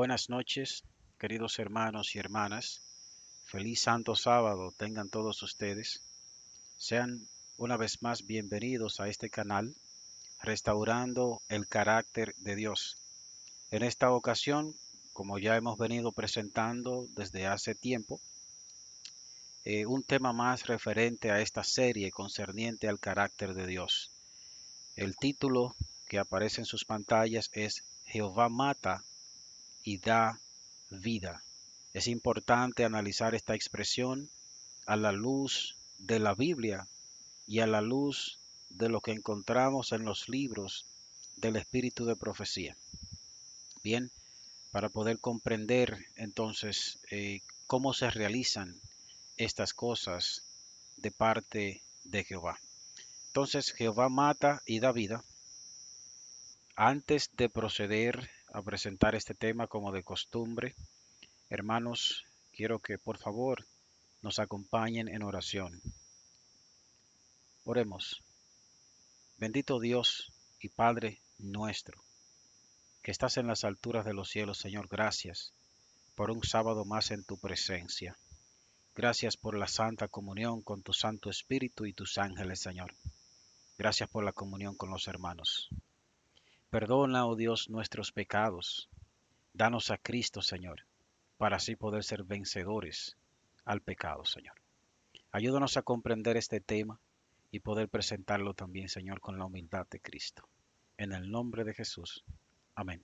Buenas noches, queridos hermanos y hermanas. Feliz Santo Sábado tengan todos ustedes. Sean una vez más bienvenidos a este canal, Restaurando el Carácter de Dios. En esta ocasión, como ya hemos venido presentando desde hace tiempo, un tema más referente a esta serie concerniente al carácter de Dios. El título que aparece en sus pantallas es Jehová mata y da vida. Es importante analizar esta expresión a la luz de la Biblia y a la luz de lo que encontramos en los libros del espíritu de profecía. Bien, para poder comprender entonces cómo se realizan estas cosas de parte de Jehová. Entonces Jehová mata y da vida. Antes de proceder a presentar este tema como de costumbre, hermanos, quiero que por favor nos acompañen en oración. Oremos. Bendito Dios y Padre nuestro, que estás en las alturas de los cielos, Señor, gracias por un sábado más en tu presencia. Gracias por la santa comunión con tu Santo Espíritu y tus ángeles, Señor. Gracias por la comunión con los hermanos. Perdona, oh Dios, nuestros pecados. Danos a Cristo, Señor, para así poder ser vencedores al pecado, Señor. Ayúdanos a comprender este tema y poder presentarlo también, Señor, con la humildad de Cristo. En el nombre de Jesús. Amén.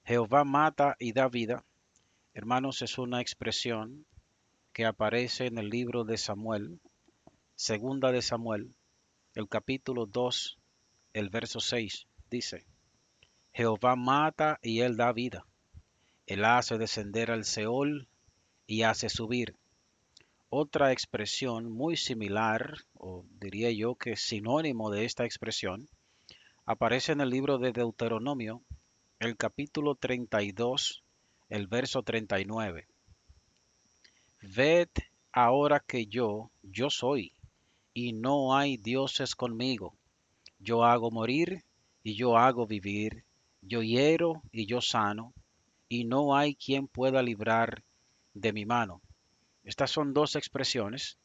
Jehová mata y da vida. Hermanos, es una expresión que aparece en el libro de Samuel, segunda de Samuel, el capítulo 2, el verso 6. Dice, Jehová mata y él da vida. Él hace descender al Seol y hace subir. Otra expresión muy similar, o diría yo que sinónimo de esta expresión, aparece en el libro de Deuteronomio, el capítulo 32, el verso 39. Ved ahora que yo soy, y no hay dioses conmigo. Yo hago morir y yo hago vivir, yo hiero y yo sano, y no hay quien pueda librar de mi mano. Estas son dos expresiones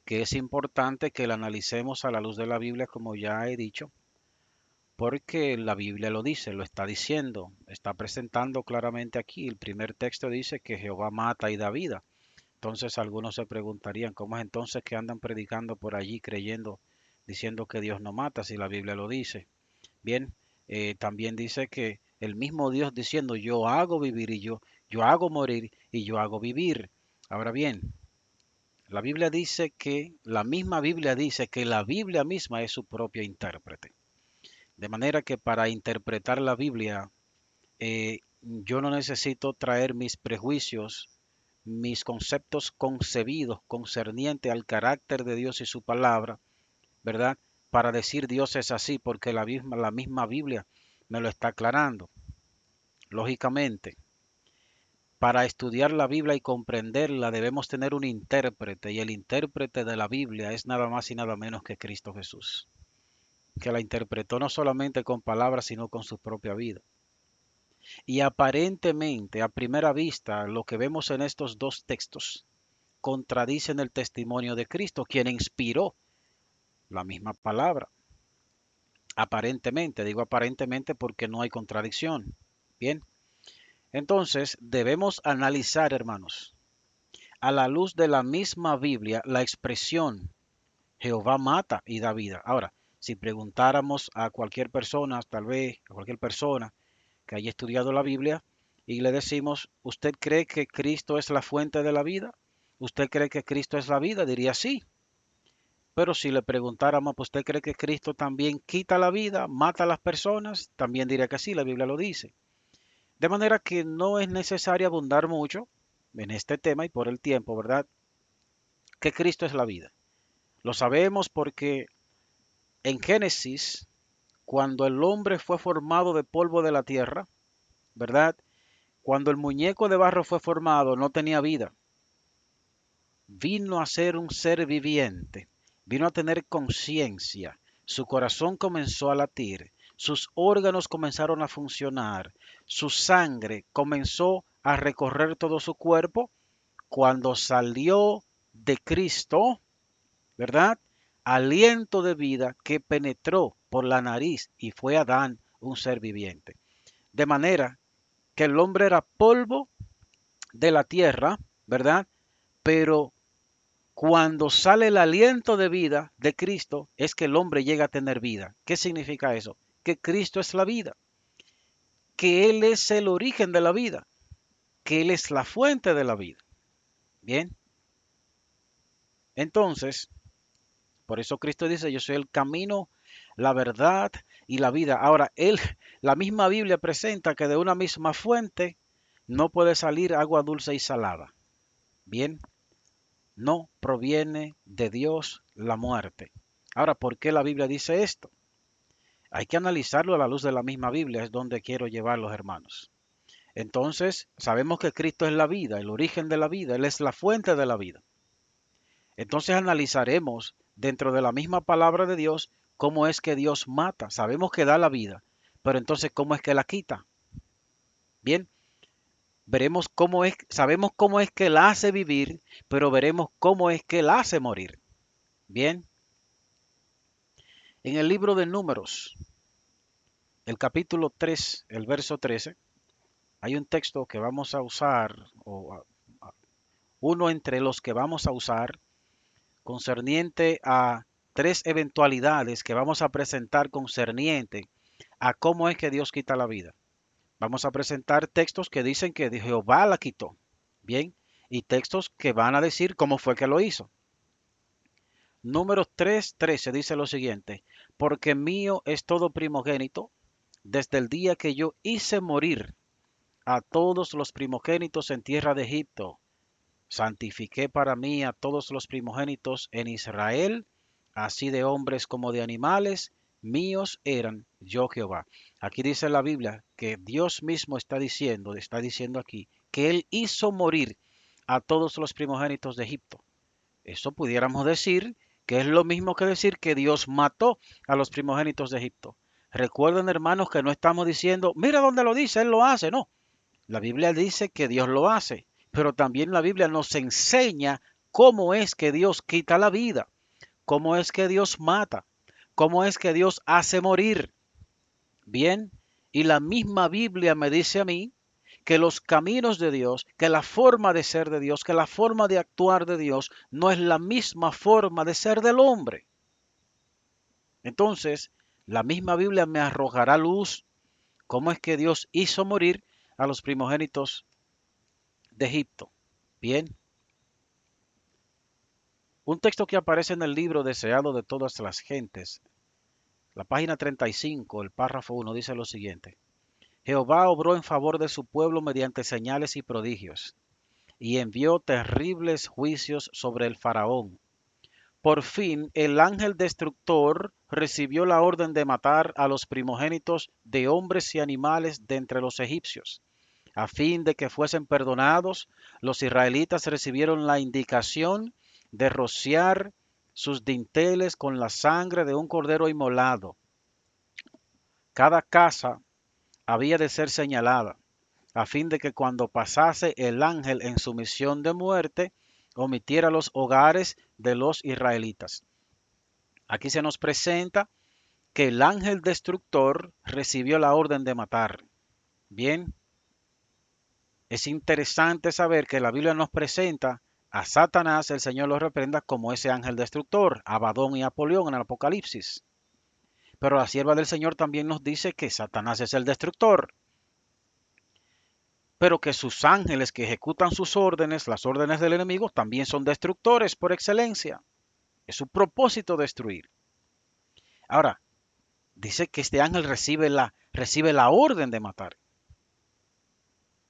que es importante que la analicemos a la luz de la Biblia, como ya he dicho, porque la Biblia lo dice, lo está diciendo, está presentando claramente aquí. El primer texto dice que Jehová mata y da vida. Entonces algunos se preguntarían, ¿cómo es entonces que andan predicando por allí creyendo, diciendo que Dios no mata si la Biblia lo dice? Bien, también dice que el mismo Dios diciendo, yo hago vivir y yo hago morir y yo hago vivir. Ahora bien, la Biblia dice que, la misma Biblia dice que la Biblia misma es su propio intérprete. De manera que para interpretar la Biblia, yo no necesito traer mis prejuicios, mis conceptos concebidos concerniente al carácter de Dios y su palabra, ¿verdad? Para decir Dios es así, porque la misma Biblia me lo está aclarando. Lógicamente, para estudiar la Biblia y comprenderla debemos tener un intérprete, y el intérprete de la Biblia es nada más y nada menos que Cristo Jesús, que la interpretó no solamente con palabras, sino con su propia vida. Y aparentemente, a primera vista, lo que vemos en estos dos textos contradicen el testimonio de Cristo, quien inspiró la misma palabra. Aparentemente, digo aparentemente porque no hay contradicción. Bien, entonces debemos analizar, hermanos, a la luz de la misma Biblia, la expresión Jehová mata y da vida. Ahora, si preguntáramos a cualquier persona, tal vez a cualquier persona que haya estudiado la Biblia, y le decimos, ¿usted cree que Cristo es la fuente de la vida? ¿Usted cree que Cristo es la vida? Diría sí. Pero si le preguntáramos, pues, ¿usted cree que Cristo también quita la vida, mata a las personas? También diría que sí, la Biblia lo dice. De manera que no es necesario abundar mucho en este tema y por el tiempo, ¿verdad? Que Cristo es la vida. Lo sabemos porque en Génesis, cuando el hombre fue formado de polvo de la tierra, ¿verdad? Cuando el muñeco de barro fue formado, no tenía vida. Vino a ser un ser viviente, vino a tener conciencia, su corazón comenzó a latir, sus órganos comenzaron a funcionar, su sangre comenzó a recorrer todo su cuerpo cuando salió de Cristo, ¿verdad? Aliento de vida que penetró por la nariz y fue Adán un ser viviente. De manera que el hombre era polvo de la tierra, ¿verdad? Pero cuando sale el aliento de vida de Cristo es que el hombre llega a tener vida. ¿Qué significa eso? Que Cristo es la vida, que Él es el origen de la vida, que Él es la fuente de la vida. Bien, entonces, por eso Cristo dice, yo soy el camino, la verdad y la vida. Ahora, la misma Biblia presenta que de una misma fuente no puede salir agua dulce y salada. Bien, no proviene de Dios la muerte. Ahora, ¿por qué la Biblia dice esto? Hay que analizarlo a la luz de la misma Biblia, es donde quiero llevar los hermanos. Entonces, sabemos que Cristo es la vida, el origen de la vida, Él es la fuente de la vida. Entonces analizaremos dentro de la misma palabra de Dios cómo es que Dios mata. Sabemos que da la vida, pero entonces cómo es que la quita. Bien, veremos cómo es, sabemos cómo es que la hace vivir, pero veremos cómo es que la hace morir. Bien, en el libro de Números, el capítulo 3, el verso 13, hay un texto que vamos a usar, uno entre los que vamos a usar, concerniente a tres eventualidades que vamos a presentar concerniente a cómo es que Dios quita la vida. Vamos a presentar textos que dicen que Jehová la quitó, bien, y textos que van a decir cómo fue que lo hizo. Números 3:13 dice lo siguiente, porque mío es todo primogénito, desde el día que yo hice morir a todos los primogénitos en tierra de Egipto, santifiqué para mí a todos los primogénitos en Israel, así de hombres como de animales, míos eran yo Jehová. Aquí dice la Biblia que Dios mismo está diciendo aquí, que Él hizo morir a todos los primogénitos de Egipto. Eso pudiéramos decir que es lo mismo que decir que Dios mató a los primogénitos de Egipto. Recuerden, hermanos, que no estamos diciendo, mira dónde lo dice, Él lo hace, no. La Biblia dice que Dios lo hace, pero también la Biblia nos enseña cómo es que Dios quita la vida, cómo es que Dios mata, cómo es que Dios hace morir. Bien, y la misma Biblia me dice a mí que los caminos de Dios, que la forma de ser de Dios, que la forma de actuar de Dios no es la misma forma de ser del hombre. Entonces, la misma Biblia me arrojará luz cómo es que Dios hizo morir a los primogénitos de Egipto. Bien, un texto que aparece en el libro Deseado de todas las gentes, la página 35, el párrafo 1 dice lo siguiente. Jehová obró en favor de su pueblo mediante señales y prodigios, y envió terribles juicios sobre el faraón. Por fin el ángel destructor recibió la orden de matar a los primogénitos de hombres y animales de entre los egipcios. A fin de que fuesen perdonados, los israelitas recibieron la indicación de rociar sus dinteles con la sangre de un cordero inmolado. Cada casa había de ser señalada, a fin de que cuando pasase el ángel en su misión de muerte, omitiera los hogares de los israelitas. Aquí se nos presenta que el ángel destructor recibió la orden de matar. Bien, es interesante saber que la Biblia nos presenta a Satanás, el Señor lo reprenda, como ese ángel destructor, Abadón y Apolión en el Apocalipsis. Pero la sierva del Señor también nos dice que Satanás es el destructor, pero que sus ángeles que ejecutan sus órdenes, las órdenes del enemigo, también son destructores por excelencia. Es su propósito destruir. Ahora, dice que este ángel recibe la orden de matar.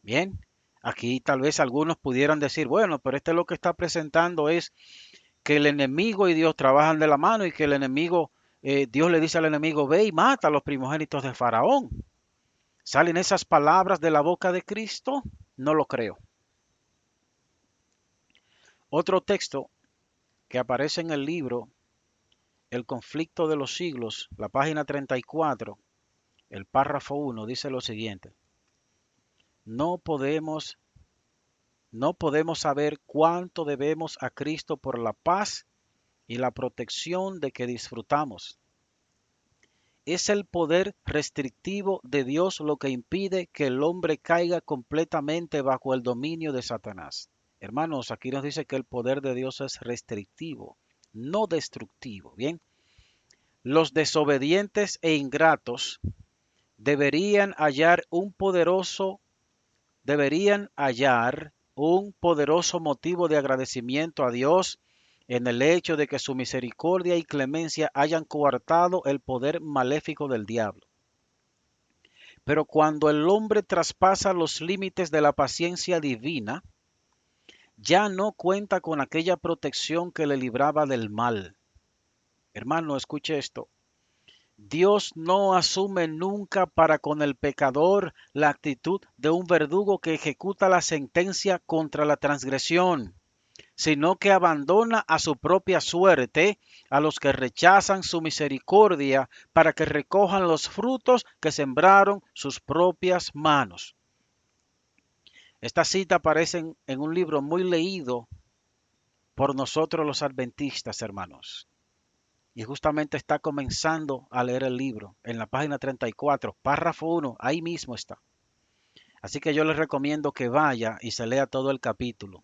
Bien, aquí tal vez algunos pudieran decir, bueno, pero este lo que está presentando es que el enemigo y Dios trabajan de la mano y que el enemigo, Dios le dice al enemigo, ve y mata a los primogénitos de Faraón. ¿Salen esas palabras de la boca de Cristo? No lo creo. Otro texto que aparece en el libro El conflicto de los siglos, la página 34, el párrafo 1 dice lo siguiente: no podemos, no podemos saber cuánto debemos a Cristo por la paz y la protección de que disfrutamos. Es el poder restrictivo de Dios lo que impide que el hombre caiga completamente bajo el dominio de Satanás. Hermanos, aquí nos dice que el poder de Dios es restrictivo, no destructivo. Bien, los desobedientes e ingratos deberían hallar un poderoso, deberían hallar un poderoso motivo de agradecimiento a Dios en el hecho de que su misericordia y clemencia hayan coartado el poder maléfico del diablo. Pero cuando el hombre traspasa los límites de la paciencia divina, ya no cuenta con aquella protección que le libraba del mal. Hermano, escuche esto. Dios no asume nunca para con el pecador la actitud de un verdugo que ejecuta la sentencia contra la transgresión, sino que abandona a su propia suerte a los que rechazan su misericordia para que recojan los frutos que sembraron sus propias manos. Esta cita aparece en un libro muy leído por nosotros los adventistas, hermanos. Y justamente está comenzando a leer el libro en la página 34, párrafo 1, ahí mismo está. Así que yo les recomiendo que vaya y se lea todo el capítulo.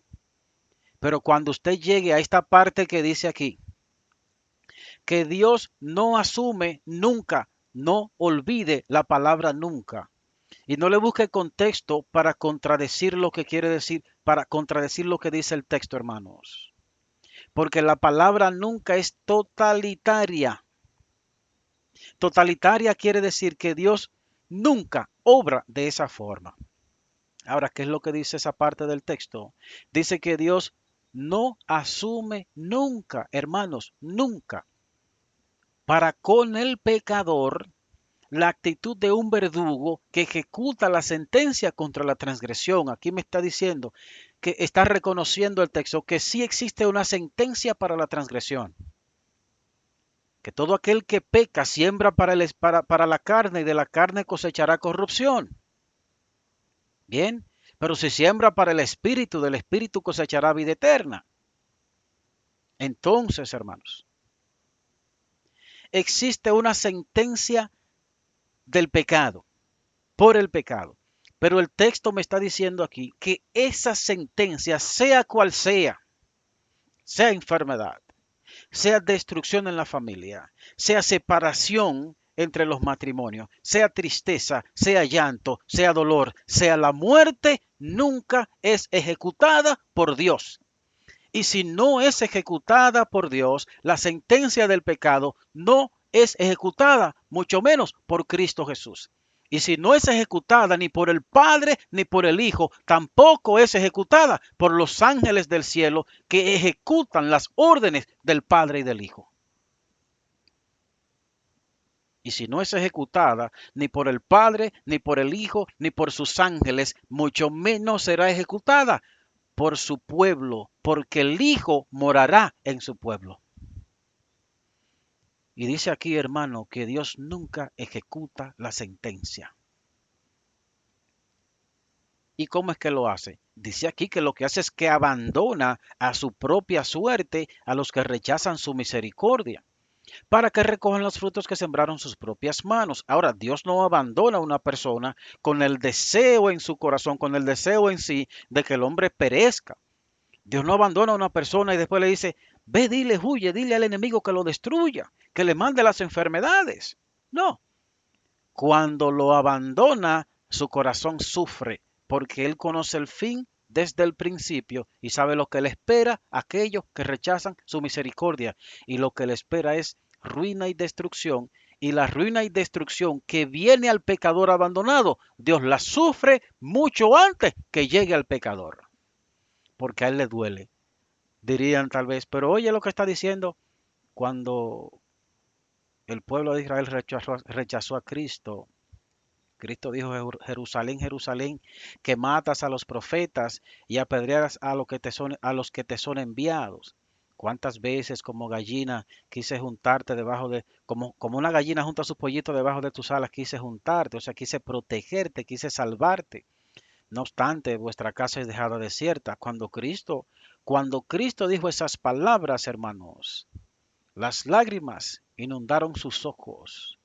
Pero cuando usted llegue a esta parte que dice aquí, que Dios no asume nunca, no olvide la palabra nunca. Y no le busque contexto para contradecir lo que quiere decir, para contradecir lo que dice el texto, hermanos. Porque la palabra nunca es totalitaria. Totalitaria quiere decir que Dios nunca obra de esa forma. Ahora, ¿qué es lo que dice esa parte del texto? Dice que Dios no asume nunca, hermanos, nunca, para con el pecador la actitud de un verdugo que ejecuta la sentencia contra la transgresión. Aquí me está diciendo que está reconociendo el texto que sí existe una sentencia para la transgresión. Que todo aquel que peca siembra para la carne y de la carne cosechará corrupción. Bien, pero si siembra para el espíritu, del espíritu cosechará vida eterna. Entonces, hermanos, existe una sentencia del pecado, por el pecado. Pero el texto me está diciendo aquí que esa sentencia, sea cual sea enfermedad, sea destrucción en la familia, sea separación entre los matrimonios, sea tristeza, sea llanto, sea dolor, sea la muerte, nunca es ejecutada por Dios. Y si no es ejecutada por Dios, la sentencia del pecado no es ejecutada, mucho menos por Cristo Jesús. Y si no es ejecutada ni por el Padre ni por el Hijo, tampoco es ejecutada por los ángeles del cielo que ejecutan las órdenes del Padre y del Hijo. Y si no es ejecutada ni por el Padre, ni por el Hijo, ni por sus ángeles, mucho menos será ejecutada por su pueblo, porque el Hijo morará en su pueblo. Y dice aquí, hermano, que Dios nunca ejecuta la sentencia. ¿Y cómo es que lo hace? Dice aquí que lo que hace es que abandona a su propia suerte a los que rechazan su misericordia, para que recojan los frutos que sembraron sus propias manos. Ahora, Dios no abandona a una persona con el deseo en su corazón, con el deseo en sí de que el hombre perezca. Dios no abandona a una persona y después le dice, ve, dile, huye, dile al enemigo que lo destruya, que le mande las enfermedades. No, cuando lo abandona, su corazón sufre, porque él conoce el fin desde el principio y sabe lo que le espera a aquellos que rechazan su misericordia. Y lo que le espera es ruina y destrucción. Y la ruina y destrucción que viene al pecador abandonado, Dios la sufre mucho antes que llegue al pecador, porque a él le duele. Dirían tal vez, pero oye lo que está diciendo, cuando el pueblo de Israel rechazó a Cristo. Cristo dijo, Jerusalén, Jerusalén, que matas a los profetas y apedreas a los que te son enviados. ¿Cuántas veces como gallina quise juntarte debajo como una gallina junta a sus pollitos debajo de tus alas, quise juntarte, o sea, quise protegerte, quise salvarte? No obstante, vuestra casa es dejada desierta. Cuando Cristo dijo esas palabras, hermanos, las lágrimas inundaron sus ojos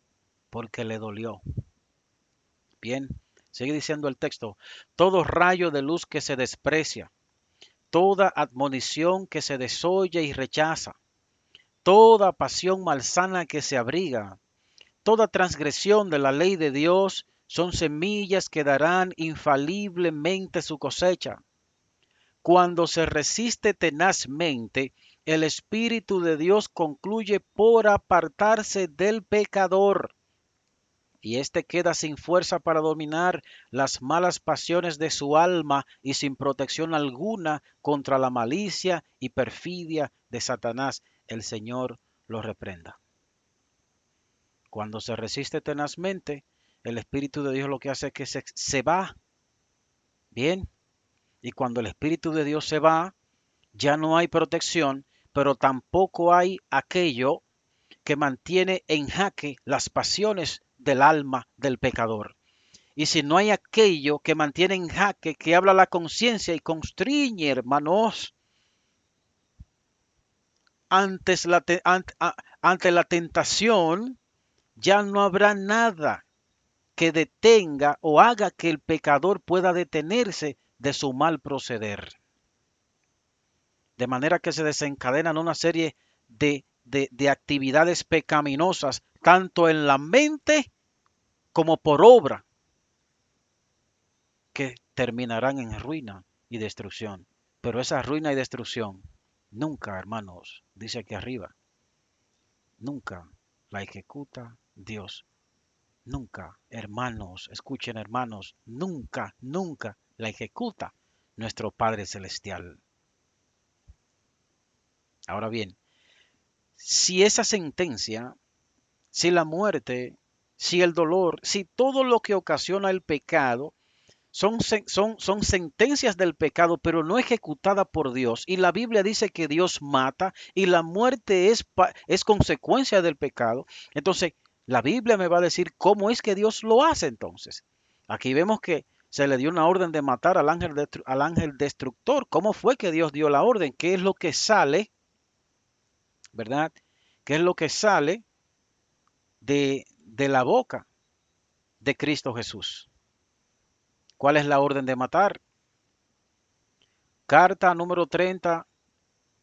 porque le dolió. Bien, sigue diciendo el texto, todo rayo de luz que se desprecia, toda admonición que se desoye y rechaza, toda pasión malsana que se abriga, toda transgresión de la ley de Dios son semillas que darán infaliblemente su cosecha. Cuando se resiste tenazmente, el Espíritu de Dios concluye por apartarse del pecador y éste queda sin fuerza para dominar las malas pasiones de su alma y sin protección alguna contra la malicia y perfidia de Satanás. El Señor lo reprenda. Cuando se resiste tenazmente, el Espíritu de Dios lo que hace es que se va. Bien, y cuando el Espíritu de Dios se va, ya no hay protección, pero tampoco hay aquello que mantiene en jaque las pasiones del alma del pecador. Y si no hay aquello que mantiene en jaque, que habla la conciencia y constriñe, hermanos, ante la tentación, ya no habrá nada que detenga o haga que el pecador pueda detenerse de su mal proceder. De manera que se desencadenan una serie de actividades pecaminosas, tanto en la mente como por obra, que terminarán en ruina y destrucción. Pero esa ruina y destrucción, nunca, hermanos, dice aquí arriba, nunca la ejecuta Dios. Nunca, hermanos, escuchen hermanos, nunca, nunca la ejecuta nuestro Padre Celestial. Ahora bien, si esa sentencia, si la muerte, si el dolor, si todo lo que ocasiona el pecado son sentencias del pecado, pero no ejecutada por Dios. Y la Biblia dice que Dios mata y la muerte es consecuencia del pecado. Entonces, la Biblia me va a decir cómo es que Dios lo hace entonces. Aquí vemos que se le dio una orden de matar al ángel destructor. ¿Cómo fue que Dios dio la orden? ¿Qué es lo que sale, verdad? ¿Qué es lo que sale de la boca de Cristo Jesús? ¿Cuál es la orden de matar? Carta número 30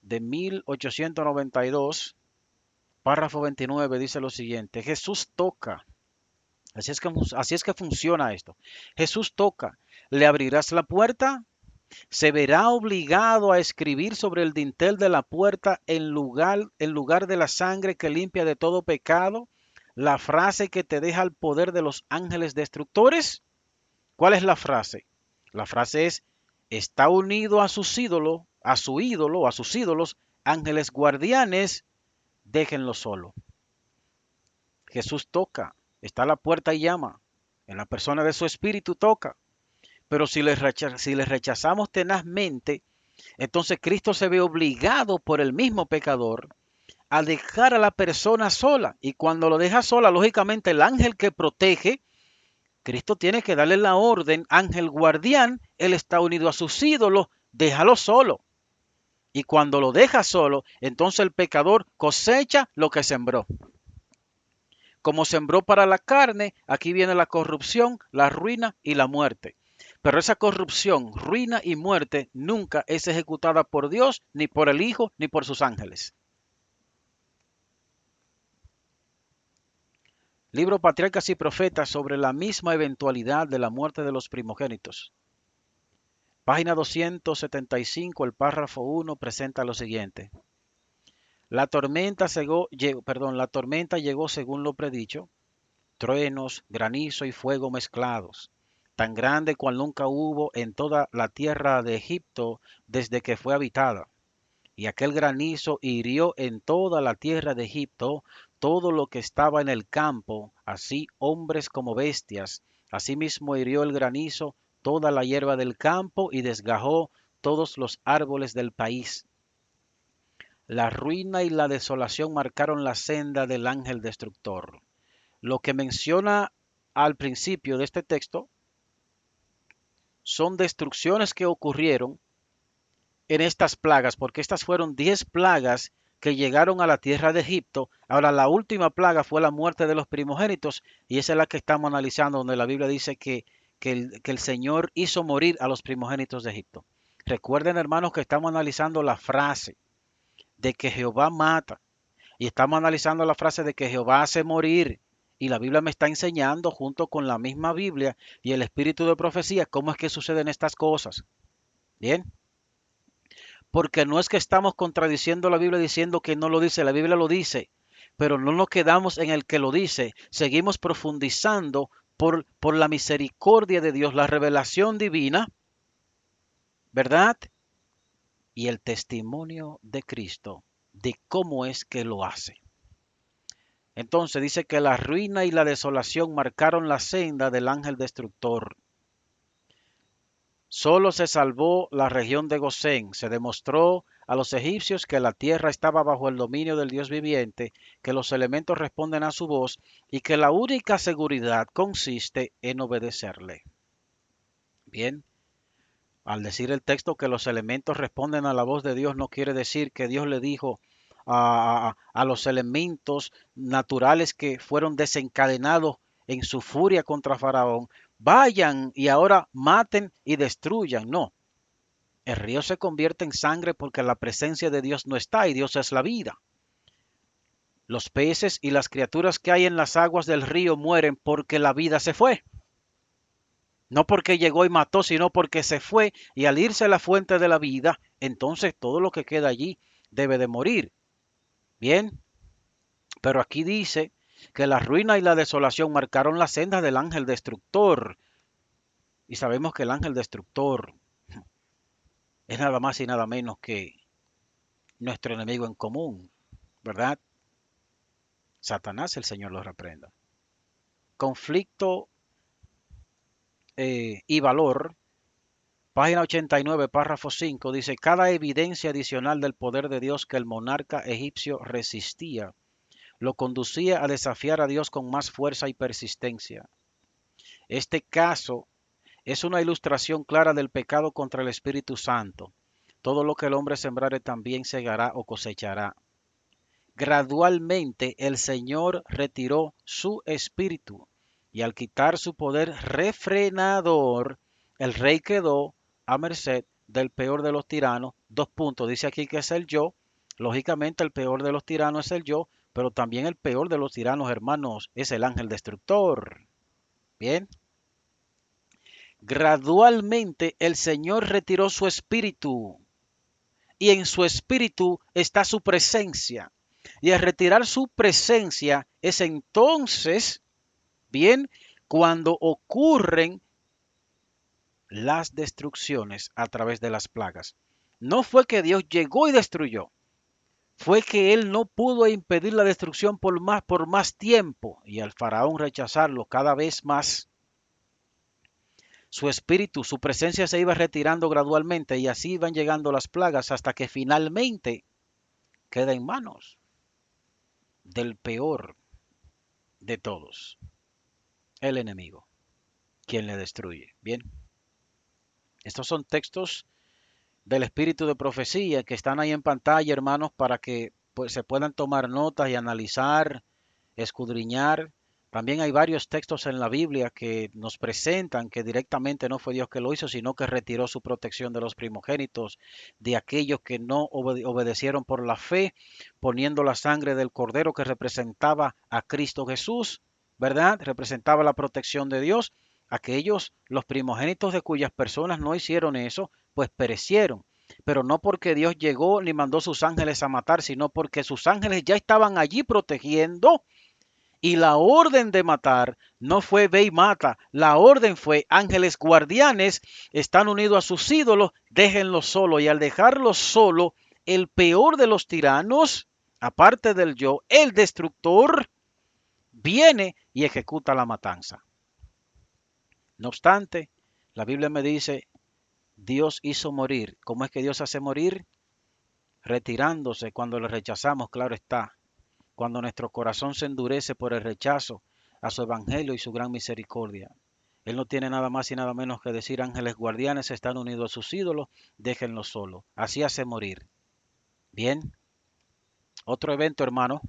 de 1892, párrafo 29, dice lo siguiente: Jesús toca, así es que funciona esto. Jesús toca, le abrirás la puerta, se verá obligado a escribir sobre el dintel de la puerta en lugar de la sangre que limpia de todo pecado, la frase que te deja el poder de los ángeles destructores. ¿Cuál es la frase? La frase es, está unido a sus ídolos, a su ídolo, a sus ídolos, ángeles guardianes, déjenlo solo. Jesús toca, está a la puerta y llama. En la persona de su espíritu toca. Pero si le rechazamos tenazmente, entonces Cristo se ve obligado por el mismo pecador a dejar a la persona sola. Y cuando lo deja sola, lógicamente el ángel que protege, Cristo tiene que darle la orden, ángel guardián, él está unido a sus ídolos, déjalo solo. Y cuando lo deja solo, entonces el pecador cosecha lo que sembró. Como sembró para la carne, aquí viene la corrupción, la ruina y la muerte. Pero esa corrupción, ruina y muerte nunca es ejecutada por Dios, ni por el Hijo, ni por sus ángeles. Libro Patriarcas y Profetas sobre la misma eventualidad de la muerte de los primogénitos. Página 275, el párrafo 1 presenta lo siguiente. La tormenta llegó según lo predicho, truenos, granizo y fuego mezclados, tan grande cual nunca hubo en toda la tierra de Egipto desde que fue habitada. Y aquel granizo hirió en toda la tierra de Egipto todo lo que estaba en el campo, así hombres como bestias. Asimismo hirió el granizo toda la hierba del campo y desgajó todos los árboles del país. La ruina y la desolación marcaron la senda del ángel destructor. Lo que menciona al principio de este texto son destrucciones que ocurrieron en estas plagas, porque estas fueron 10 plagas que llegaron a la tierra de Egipto. Ahora, la última plaga fue la muerte de los primogénitos, y esa es la que estamos analizando, donde la Biblia dice que el Señor hizo morir a los primogénitos de Egipto. Recuerden, hermanos, que estamos analizando la frase de que Jehová mata, y estamos analizando la frase de que Jehová hace morir. Y la Biblia me está enseñando, junto con la misma Biblia y el espíritu de profecía, cómo es que suceden estas cosas. Bien, porque no es que estamos contradiciendo la Biblia diciendo que no lo dice, la Biblia lo dice, pero no nos quedamos en el que lo dice, seguimos profundizando por la misericordia de Dios, la revelación divina, ¿verdad? Y el testimonio de Cristo de cómo es que lo hace. Entonces dice que la ruina y la desolación marcaron la senda del ángel destructor. Solo se salvó la región de Gosén. Se demostró a los egipcios que la tierra estaba bajo el dominio del Dios viviente, que los elementos responden a su voz y que la única seguridad consiste en obedecerle. Bien, al decir el texto que los elementos responden a la voz de Dios, no quiere decir que Dios le dijo a los elementos naturales que fueron desencadenados en su furia contra Faraón, vayan y ahora maten y destruyan. No, el río se convierte en sangre porque la presencia de Dios no está y Dios es la vida. Los peces y las criaturas que hay en las aguas del río mueren porque la vida se fue. No porque llegó y mató, sino porque se fue, y al irse a la fuente de la vida, entonces todo lo que queda allí debe de morir. Bien, pero aquí dice que la ruina y la desolación marcaron la senda del ángel destructor. Y sabemos que el ángel destructor es nada más y nada menos que nuestro enemigo en común, ¿verdad? Satanás, el Señor lo reprenda. Conflicto y valor. Página 89, párrafo 5, dice, cada evidencia adicional del poder de Dios que el monarca egipcio resistía, lo conducía a desafiar a Dios con más fuerza y persistencia. Este caso es una ilustración clara del pecado contra el Espíritu Santo. Todo lo que el hombre sembrare también segará o cosechará. Gradualmente el Señor retiró su espíritu y al quitar su poder refrenador, el rey quedó a merced del peor de los tiranos. Dos puntos, dice aquí que es el yo. Lógicamente el peor de los tiranos es el yo, pero también el peor de los tiranos, hermanos, es el ángel destructor. Bien. Gradualmente el Señor retiró su espíritu y en su espíritu está su presencia. Y al retirar su presencia es entonces, bien, cuando ocurren las destrucciones a través de las plagas. No fue que Dios llegó y destruyó, fue que él no pudo impedir la destrucción por más tiempo y al faraón rechazarlo cada vez más. Su espíritu, su presencia se iba retirando gradualmente y así iban llegando las plagas hasta que finalmente queda en manos del peor de todos, el enemigo, quien le destruye. Bien, estos son textos del espíritu de profecía que están ahí en pantalla, hermanos, para que pues, se puedan tomar notas y analizar, escudriñar. También hay varios textos en la Biblia que nos presentan que directamente no fue Dios que lo hizo, sino que retiró su protección de los primogénitos, de aquellos que no obedecieron por la fe, poniendo la sangre del cordero que representaba a Cristo Jesús, ¿verdad? Representaba la protección de Dios. Aquellos, los primogénitos de cuyas personas no hicieron eso, pues perecieron. Pero no porque Dios llegó ni mandó sus ángeles a matar, sino porque sus ángeles ya estaban allí protegiendo. Y la orden de matar no fue ve y mata, la orden fue ángeles guardianes, están unidos a sus ídolos, déjenlos solo. Y al dejarlos solo, el peor de los tiranos, aparte del yo, el destructor, viene y ejecuta la matanza. No obstante, la Biblia me dice, Dios hizo morir. ¿Cómo es que Dios hace morir? retirándose cuando le rechazamos, claro está, cuando nuestro corazón se endurece por el rechazo a su evangelio y su gran misericordia. Él no tiene nada más y nada menos que decir: ángeles guardianes están unidos a sus ídolos, déjenlos solo. Así hace morir. Bien, otro evento, hermano,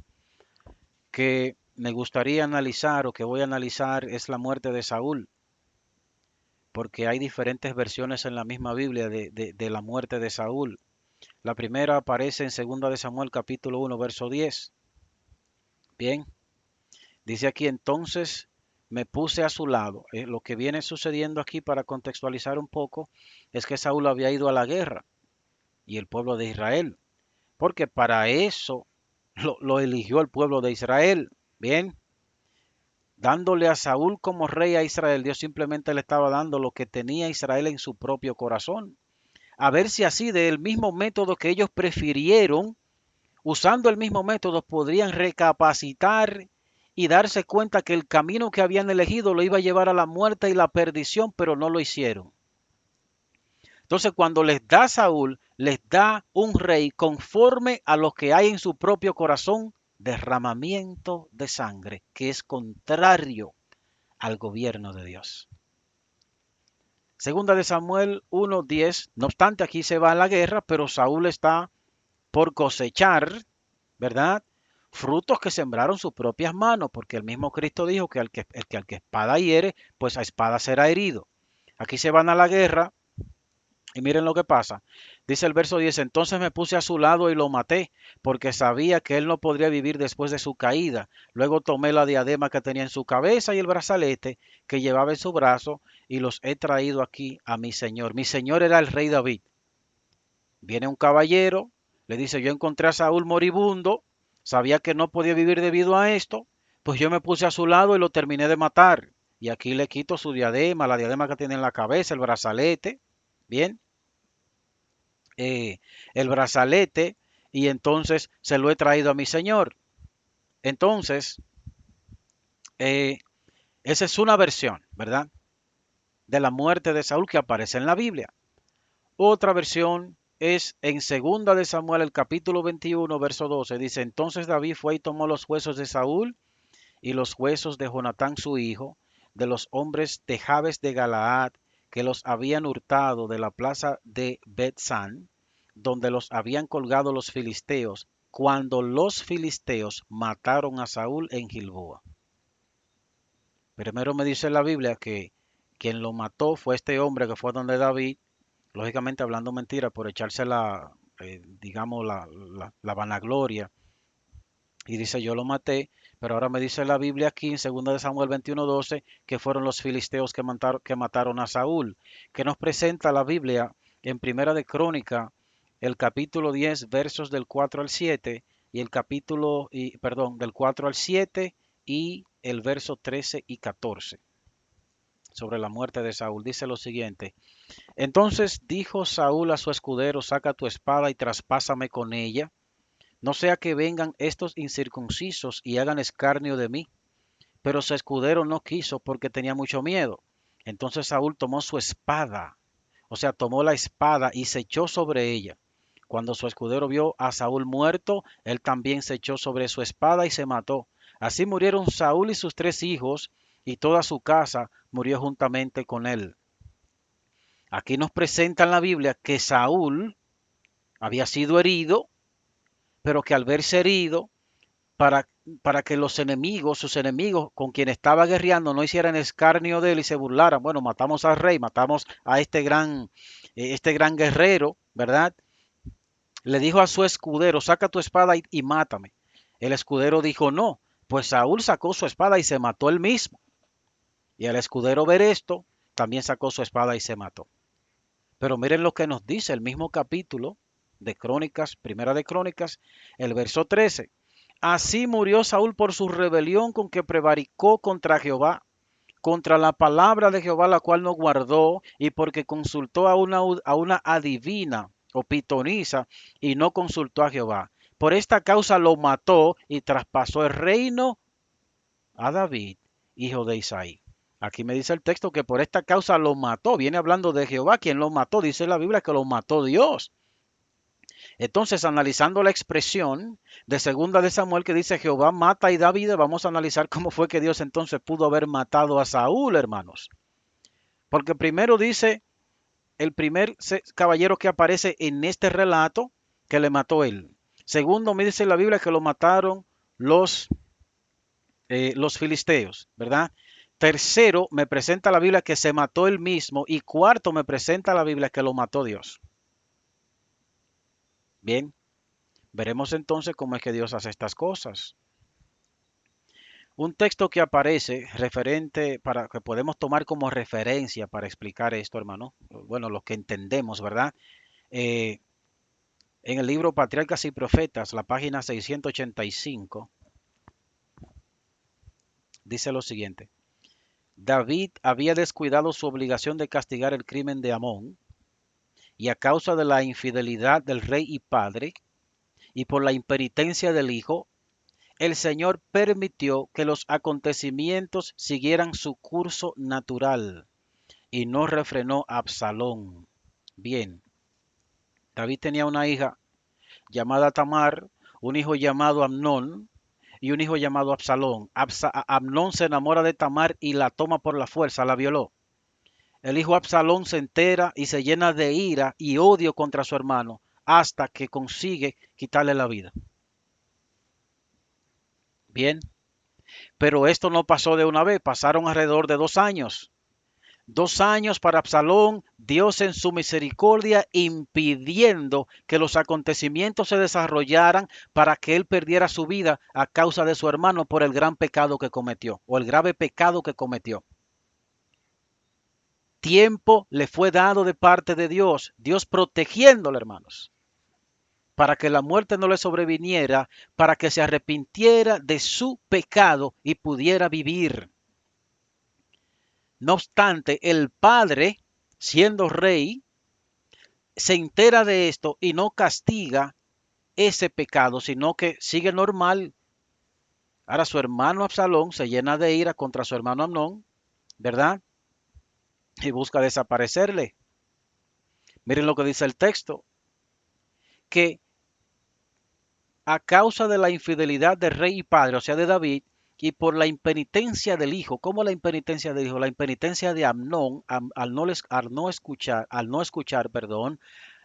que me gustaría analizar o que voy a analizar es la muerte de Saúl, porque hay diferentes versiones en la misma Biblia de la muerte de Saúl. La primera aparece en 2 de Samuel capítulo 1, verso 10. Bien, dice aquí: entonces me puse a su lado. Lo que viene sucediendo aquí, para contextualizar un poco, es que Saúl había ido a la guerra y el pueblo de Israel, porque para eso lo eligió el pueblo de Israel. Bien, dándole a Saúl como rey a Israel, Dios simplemente le estaba dando lo que tenía Israel en su propio corazón. A ver si así, del mismo método que ellos prefirieron, usando el mismo método, podrían recapacitar y darse cuenta que el camino que habían elegido lo iba a llevar a la muerte y la perdición, pero no lo hicieron. Entonces, cuando les da Saúl, les da un rey conforme a lo que hay en su propio corazón: derramamiento de sangre, que es contrario al gobierno de Dios. Segunda de Samuel 1:10. No obstante, aquí se va a la guerra, pero Saúl está por cosechar, ¿verdad?, frutos que sembraron sus propias manos, porque el mismo Cristo dijo que al que espada hiere, pues a espada será herido. Aquí se van a la guerra y miren lo que pasa. Dice el verso 10: entonces me puse a su lado y lo maté, porque sabía que él no podría vivir después de su caída. Luego tomé la diadema que tenía en su cabeza y el brazalete que llevaba en su brazo, y los he traído aquí a mi señor. Mi señor era el rey David. Viene un caballero, le dice: yo encontré a Saúl moribundo, sabía que no podía vivir debido a esto, pues yo me puse a su lado y lo terminé de matar. Y aquí le quito su diadema, la diadema que tiene en la cabeza, el brazalete. Bien, el brazalete, y entonces se lo he traído a mi señor. Entonces, eh, esa es una versión, ¿verdad?, de la muerte de Saúl que aparece en la Biblia. Otra versión es en 2 de Samuel, el capítulo 21, verso 12. Dice: entonces David fue y tomó los huesos de Saúl y los huesos de Jonatán su hijo, de los hombres de Jabes de Galaad, que los habían hurtado de la plaza de Bet-san, donde los habían colgado los filisteos, cuando los filisteos mataron a Saúl en Gilboa. Primero me dice la Biblia que quien lo mató fue este hombre que fue donde David, lógicamente hablando mentira por echarse digamos, la vanagloria, y dice: yo lo maté. Pero ahora me dice la Biblia aquí en 2 de Samuel 21:12 que fueron los filisteos que mataron a Saúl. Que nos presenta la Biblia en Primera de Crónica, el capítulo 10, versos del 4 al 7, y del 4 al 7 y el verso 13 y 14, sobre la muerte de Saúl. Dice lo siguiente: entonces dijo Saúl a su escudero: saca tu espada y traspásame con ella, no sea que vengan estos incircuncisos y hagan escarnio de mí. Pero su escudero no quiso, porque tenía mucho miedo. Entonces Saúl tomó su espada, o sea, tomó la espada y se echó sobre ella. Cuando su escudero vio a Saúl muerto, él también se echó sobre su espada y se mató. Así murieron Saúl y sus 3 hijos, y toda su casa murió juntamente con él. Aquí nos presenta en la Biblia que Saúl había sido herido, pero que al verse herido, para, para que los enemigos, sus enemigos con quien estaba guerreando, no hicieran escarnio de él y se burlaran. Bueno, matamos al rey, matamos a este gran guerrero, ¿verdad? Le dijo a su escudero: saca tu espada y mátame. El escudero dijo: no. Pues Saúl sacó su espada y se mató él mismo. Y al escudero ver esto, también sacó su espada y se mató. Pero miren lo que nos dice el mismo capítulo de Crónicas, Primera de Crónicas, el verso 13. Así murió Saúl por su rebelión con que prevaricó contra Jehová, contra la palabra de Jehová, la cual no guardó, y porque consultó a una adivina o pitonisa y no consultó a Jehová. Por esta causa lo mató y traspasó el reino a David, hijo de Isaí. Aquí me dice el texto que por esta causa lo mató. Viene hablando de Jehová, quien lo mató. Dice la Biblia que lo mató Dios. Entonces, analizando la expresión de segunda de Samuel que dice Jehová mata y da vida, vamos a analizar cómo fue que Dios entonces pudo haber matado a Saúl, hermanos. Porque primero dice el primer caballero que aparece en este relato que le mató él. Segundo, me dice la Biblia que lo mataron los, los filisteos, ¿verdad? Tercero, me presenta la Biblia que se mató él mismo. Y cuarto, me presenta la Biblia que lo mató Dios. Bien, veremos entonces cómo es que Dios hace estas cosas. Un texto que aparece referente, para que podemos tomar como referencia para explicar esto, hermano. Bueno, lo que entendemos, ¿verdad? Eh, en el libro Patriarcas y Profetas, la página 685, dice lo siguiente. David había descuidado su obligación de castigar el crimen de Amón, y a causa de la infidelidad del rey y padre, y por la impenitencia del hijo, el Señor permitió que los acontecimientos siguieran su curso natural y no refrenó a Absalón. Bien, David tenía una hija llamada Tamar, un hijo llamado Amnón y un hijo llamado Absalón. Amnón se enamora de Tamar y la toma por la fuerza, la violó. El hijo Absalón se entera y se llena de ira y odio contra su hermano hasta que consigue quitarle la vida. Bien, pero esto no pasó de una vez, pasaron alrededor de 2 años. 2 años para Absalón, Dios en su misericordia impidiendo que los acontecimientos se desarrollaran para que él perdiera su vida a causa de su hermano por el gran pecado que cometió o el grave pecado que cometió. Tiempo le fue dado de parte de Dios, Dios protegiéndole, hermanos, para que la muerte no le sobreviniera, para que se arrepintiera de su pecado y pudiera vivir. No obstante, el padre, siendo rey, se entera de esto y no castiga ese pecado, sino que sigue normal. Ahora su hermano Absalón se llena de ira contra su hermano Amnón, ¿verdad? Y busca desaparecerle. Miren lo que dice el texto, que a causa de la infidelidad del rey y padre, o sea, de David, y por la impenitencia del hijo. ¿Cómo la impenitencia del hijo? La impenitencia de Amnón al no escuchar, perdón,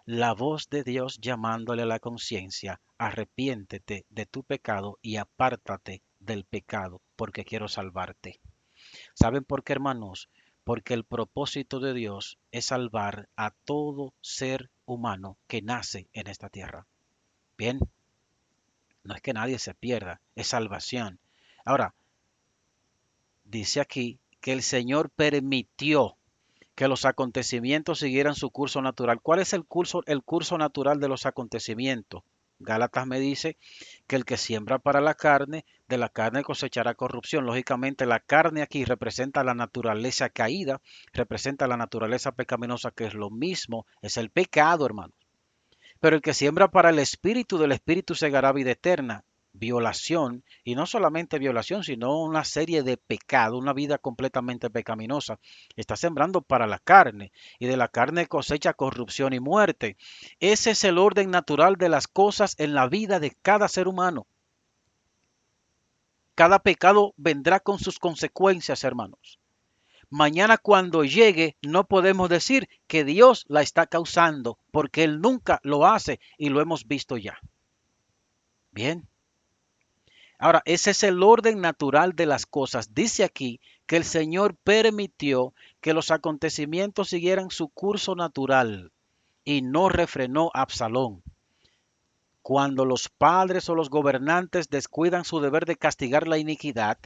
la voz de Dios llamándole a la conciencia, arrepiéntete de tu pecado y apártate del pecado, porque quiero salvarte. ¿Saben por qué, hermanos? Porque el propósito de Dios es salvar a todo ser humano que nace en esta tierra. Bien, no es que nadie se pierda, es salvación. Ahora, dice aquí que el Señor permitió que los acontecimientos siguieran su curso natural. ¿Cuál es el curso natural de los acontecimientos? Gálatas me dice que el que siembra para la carne, de la carne cosechará corrupción. Lógicamente, la carne aquí representa la naturaleza caída, representa la naturaleza pecaminosa, que es lo mismo, es el pecado, hermano. Pero el que siembra para el espíritu, del espíritu segará vida eterna. Violación, y no solamente violación, sino una serie de pecados, una vida completamente pecaminosa. Está sembrando para la carne, y de la carne cosecha corrupción y muerte. Ese es el orden natural de las cosas en la vida de cada ser humano. Cada pecado vendrá con sus consecuencias, hermanos. Mañana cuando llegue, no podemos decir que Dios la está causando, porque Él nunca lo hace y lo hemos visto ya. Bien. Ahora, ese es el orden natural de las cosas. Dice aquí que el Señor permitió que los acontecimientos siguieran su curso natural y no refrenó a Absalón. Cuando los padres o los gobernantes descuidan su deber de castigar la iniquidad,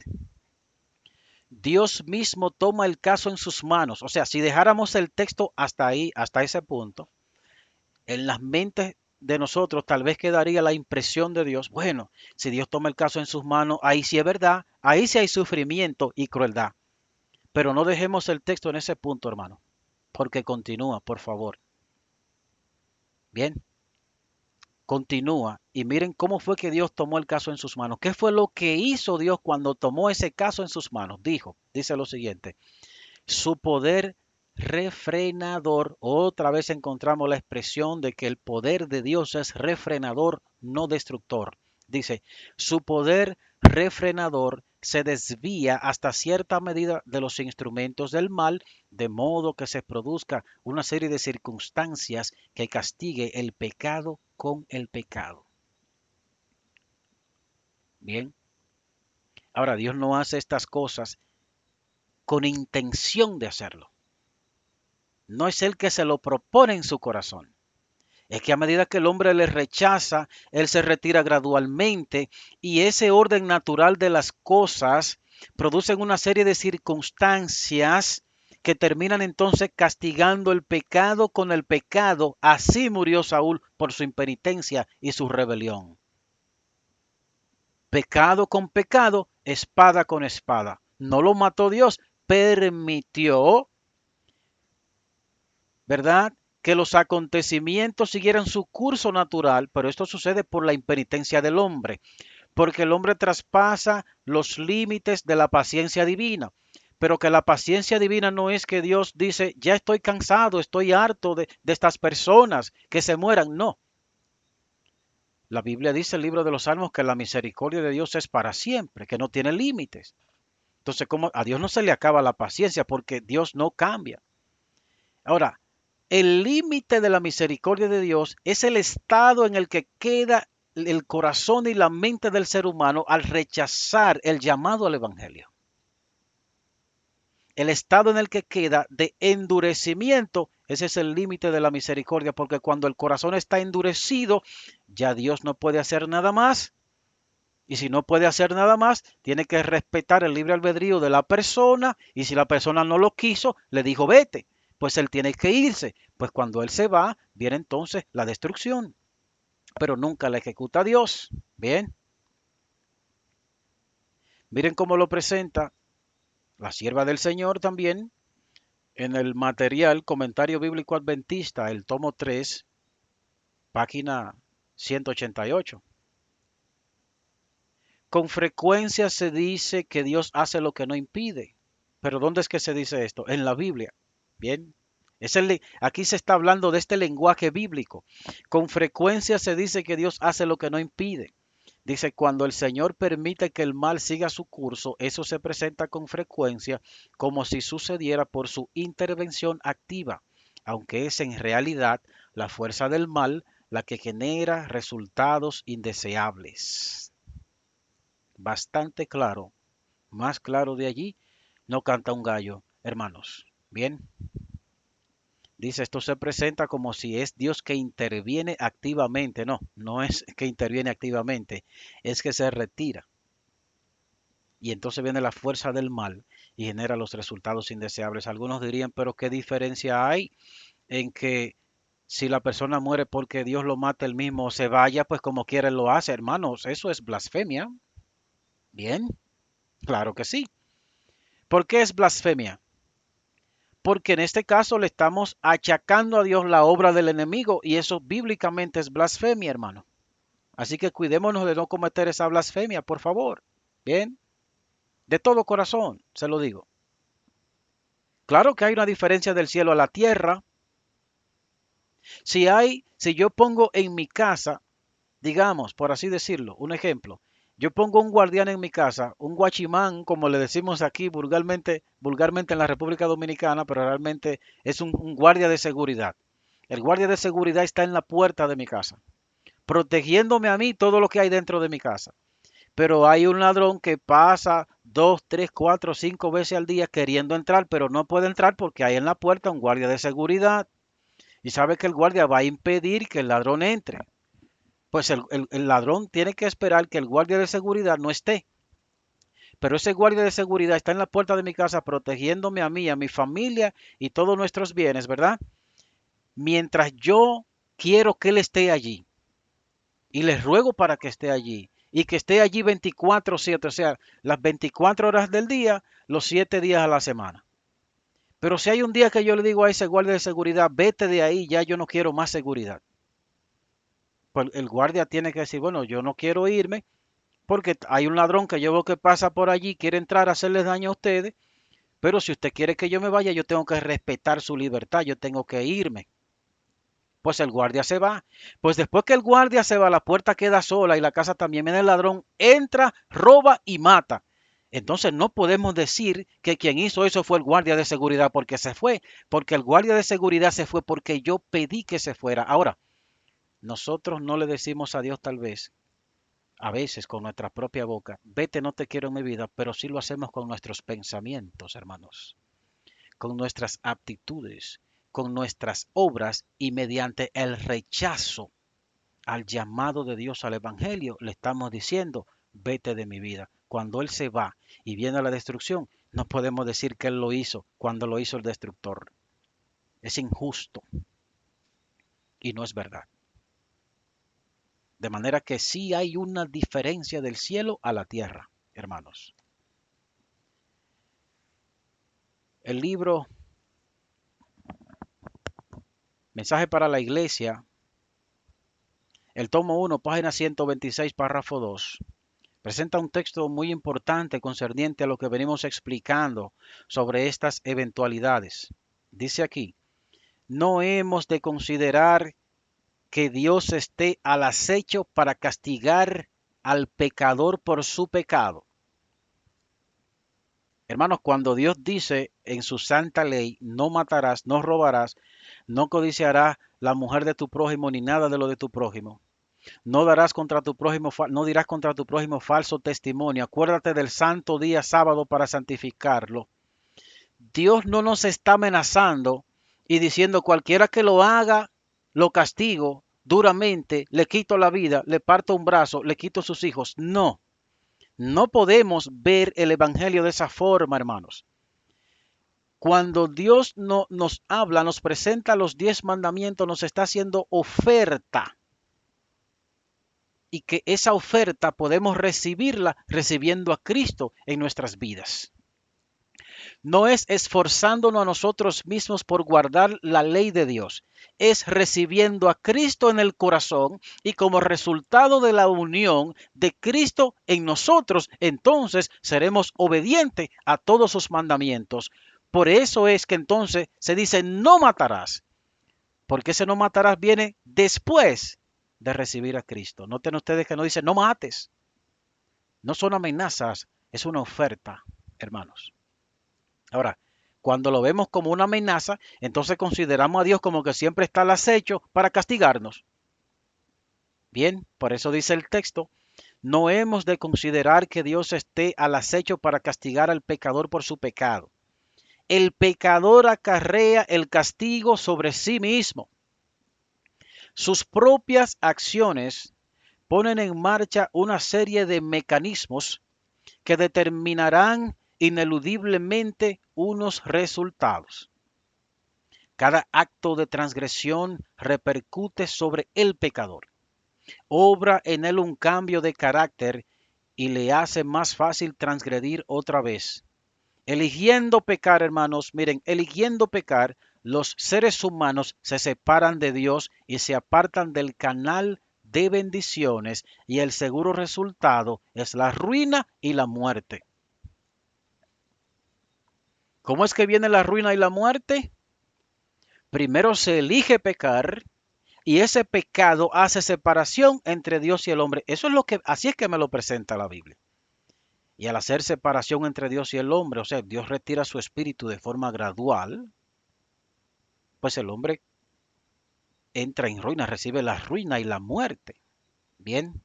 Dios mismo toma el caso en sus manos. O sea, si dejáramos el texto hasta ahí, hasta ese punto, en las mentes de nosotros tal vez quedaría la impresión de Dios, bueno, si Dios toma el caso en sus manos, ahí sí es verdad, ahí sí hay sufrimiento y crueldad. Pero no dejemos el texto en ese punto, hermano, porque continúa, por favor. Bien, continúa y miren cómo fue que Dios tomó el caso en sus manos. ¿Qué fue lo que hizo Dios cuando tomó ese caso en sus manos? Dice lo siguiente, su poder refrenador. Otra vez encontramos la expresión de que el poder de Dios es refrenador, no destructor. Dice, su poder refrenador se desvía hasta cierta medida de los instrumentos del mal, de modo que se produzca una serie de circunstancias que castigue el pecado con el pecado. Bien, ahora Dios no hace estas cosas con intención de hacerlo. No es Él que se lo propone en su corazón. Es que a medida que el hombre le rechaza, Él se retira gradualmente y ese orden natural de las cosas producen una serie de circunstancias que terminan entonces castigando el pecado con el pecado. Así murió Saúl por su impenitencia y su rebelión. Pecado con pecado, espada con espada. No lo mató Dios, permitió, ¿verdad?, que los acontecimientos siguieran su curso natural, pero esto sucede por la impenitencia del hombre, porque el hombre traspasa los límites de la paciencia divina. Pero que la paciencia divina no es que Dios dice, ya estoy cansado, estoy harto de estas personas, que se mueran. No. La Biblia dice, el libro de los Salmos, que la misericordia de Dios es para siempre, que no tiene límites. Entonces, ¿cómo? A Dios no se le acaba la paciencia porque Dios no cambia. Ahora, el límite de la misericordia de Dios es el estado en el que queda el corazón y la mente del ser humano al rechazar el llamado al Evangelio. El estado en el que queda de endurecimiento, ese es el límite de la misericordia, porque cuando el corazón está endurecido, ya Dios no puede hacer nada más. Y si no puede hacer nada más, tiene que respetar el libre albedrío de la persona. Y si la persona no lo quiso, le dijo vete, pues él tiene que irse. Pues cuando él se va, viene entonces la destrucción. Pero nunca la ejecuta Dios. Bien, miren cómo lo presenta la sierva del Señor también en el material Comentario Bíblico Adventista, el tomo 3, página 188. Con frecuencia se dice que Dios hace lo que no impide. Pero ¿dónde es que se dice esto? En la Biblia. Bien. Aquí se está hablando de este lenguaje bíblico. Con frecuencia se dice que Dios hace lo que no impide. Dice, cuando el Señor permite que el mal siga su curso, eso se presenta con frecuencia como si sucediera por su intervención activa, aunque es en realidad la fuerza del mal la que genera resultados indeseables. Bastante claro, más claro de allí, no canta un gallo, hermanos. Bien, dice, esto se presenta como si es Dios que interviene activamente. No, no es que interviene activamente, es que se retira. Y entonces viene la fuerza del mal y genera los resultados indeseables. Algunos dirían, pero ¿qué diferencia hay en que si la persona muere porque Dios lo mata él mismo o se vaya, pues como quiera él lo hace, hermanos? Eso es blasfemia. Bien, claro que sí. ¿Por qué es blasfemia? Porque en este caso le estamos achacando a Dios la obra del enemigo y eso bíblicamente es blasfemia, hermano. Así que cuidémonos de no cometer esa blasfemia, por favor. Bien, de todo corazón, se lo digo. Claro que hay una diferencia del cielo a la tierra. Si yo pongo en mi casa, digamos, por así decirlo, un ejemplo, yo pongo un guardián en mi casa, un guachimán, como le decimos aquí vulgarmente en la República Dominicana, pero realmente es un guardia de seguridad. El guardia de seguridad está en la puerta de mi casa, protegiéndome a mí todo lo que hay dentro de mi casa. Pero hay un ladrón que pasa 2, 3, 4, 5 veces al día queriendo entrar, pero no puede entrar porque hay en la puerta un guardia de seguridad y sabe que el guardia va a impedir que el ladrón entre. Pues el ladrón tiene que esperar que el guardia de seguridad no esté. Pero ese guardia de seguridad está en la puerta de mi casa protegiéndome a mí, a mi familia y todos nuestros bienes, ¿verdad? Mientras yo quiero que él esté allí y les ruego para que esté allí y que esté allí 24/7, o sea, las 24 horas del día, los 7 días a la semana. Pero si hay un día que yo le digo a ese guardia de seguridad, vete de ahí, ya yo no quiero más seguridad. Pues el guardia tiene que decir, bueno, yo no quiero irme porque hay un ladrón que yo veo que pasa por allí, quiere entrar a hacerles daño a ustedes, Pero si usted quiere que yo me vaya, yo tengo que respetar su libertad, yo tengo que irme. Pues el guardia se va. Pues después que el guardia se va, la puerta queda sola y la casa también. Viene el ladrón, entra, roba y mata. Entonces no podemos decir que quien hizo eso fue el guardia de seguridad porque se fue, porque el guardia de seguridad se fue porque yo pedí que se fuera. Ahora, nosotros no le decimos a Dios tal vez, a veces con nuestra propia boca, vete, no te quiero en mi vida, pero sí lo hacemos con nuestros pensamientos, hermanos, con nuestras aptitudes, con nuestras obras y mediante el rechazo al llamado de Dios al Evangelio, le estamos diciendo, vete de mi vida. Cuando Él se va y viene la destrucción, no podemos decir que Él lo hizo cuando lo hizo el destructor. Es injusto y no es verdad. De manera que sí hay una diferencia del cielo a la tierra, hermanos. El libro Mensaje para la Iglesia, el tomo 1, página 126, párrafo 2, presenta un texto muy importante concerniente a lo que venimos explicando sobre estas eventualidades. Dice aquí, no hemos de considerar que Dios esté al acecho para castigar al pecador por su pecado. Hermanos, cuando Dios dice en su santa ley, no matarás, no robarás, no codiciarás la mujer de tu prójimo ni nada de lo de tu prójimo, no darás contra tu prójimo, no dirás contra tu prójimo falso testimonio. Acuérdate del santo día sábado para santificarlo. Dios no nos está amenazando y diciendo cualquiera que lo haga, lo castigo duramente, le quito la vida, le parto un brazo, le quito sus hijos. No, no podemos ver el evangelio de esa forma, hermanos. Cuando Dios no, nos habla, nos presenta los 10 mandamientos, nos está haciendo oferta y que esa oferta podemos recibirla recibiendo a Cristo en nuestras vidas. No es esforzándonos a nosotros mismos por guardar la ley de Dios, es recibiendo a Cristo en el corazón y como resultado de la unión de Cristo en nosotros, entonces seremos obedientes a todos sus mandamientos. Por eso es que entonces se dice no matarás, porque ese no matarás viene después de recibir a Cristo. Noten ustedes que no dice no mates. No son amenazas, es una oferta, hermanos. Ahora, cuando lo vemos como una amenaza, entonces consideramos a Dios como que siempre está al acecho para castigarnos. Bien, por eso dice el texto, no hemos de considerar que Dios esté al acecho para castigar al pecador por su pecado. El pecador acarrea el castigo sobre sí mismo. Sus propias acciones ponen en marcha una serie de mecanismos que determinarán ineludiblemente unos resultados. Cada acto de transgresión repercute sobre el pecador, obra en él un cambio de carácter y le hace más fácil transgredir otra vez. Eligiendo pecar, hermanos, miren, eligiendo pecar, los seres humanos se separan de Dios y se apartan del canal de bendiciones y el seguro resultado es la ruina y la muerte. ¿Cómo es que viene la ruina y la muerte? Primero se elige pecar y ese pecado hace separación entre Dios y el hombre. Eso es lo que, así es que me lo presenta la Biblia. Y al hacer separación entre Dios y el hombre, o sea, Dios retira su espíritu de forma gradual, pues el hombre entra en ruina, recibe la ruina y la muerte. Bien,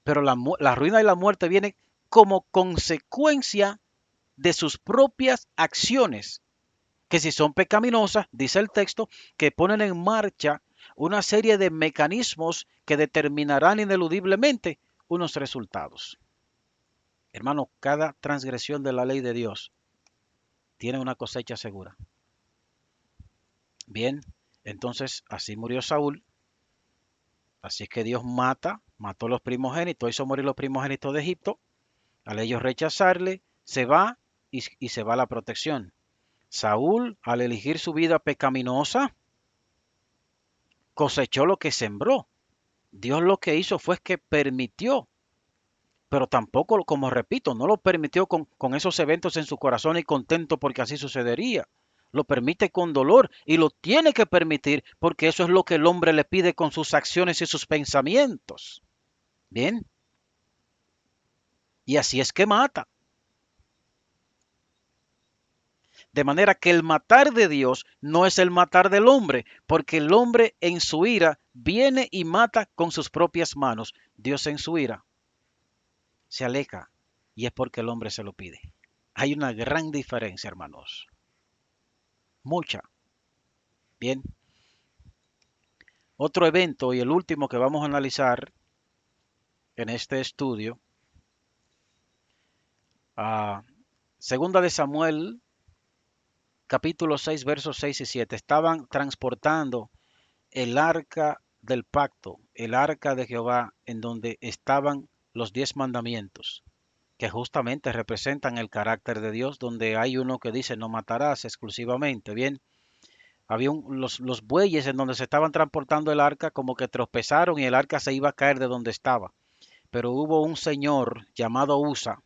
pero la ruina y la muerte vienen como consecuencia de sus propias acciones, que si son pecaminosas, dice el texto, que ponen en marcha una serie de mecanismos que determinarán ineludiblemente unos resultados. Hermano, cada transgresión de la ley de Dios tiene una cosecha segura. Bien, entonces así murió Saúl, así es que Dios mató los primogénitos, hizo morir los primogénitos de Egipto, al ellos rechazarle, se va y se va la protección. Saúl, al elegir su vida pecaminosa, cosechó lo que sembró. Dios lo que hizo fue que permitió pero tampoco, como repito, no lo permitió con esos eventos en su corazón y contento porque así sucedería. Lo permite con dolor y lo tiene que permitir porque eso es lo que el hombre le pide con sus acciones y sus pensamientos. Bien, y así es que mata. De manera que el matar de Dios no es el matar del hombre, porque el hombre en su ira viene y mata con sus propias manos. Dios en su ira se aleja y es porque el hombre se lo pide. Hay una gran diferencia, hermanos. Mucha. Bien. Otro evento y el último que vamos a analizar en este estudio, ah, segunda de Samuel, capítulo 6, versos 6 y 7. Estaban transportando el arca del pacto, el arca de Jehová, en donde estaban los 10 mandamientos, que justamente representan el carácter de Dios, donde hay uno que dice no matarás exclusivamente. Bien, había los bueyes en donde se estaban transportando el arca como que tropezaron y el arca se iba a caer de donde estaba. Pero hubo un señor llamado Usa.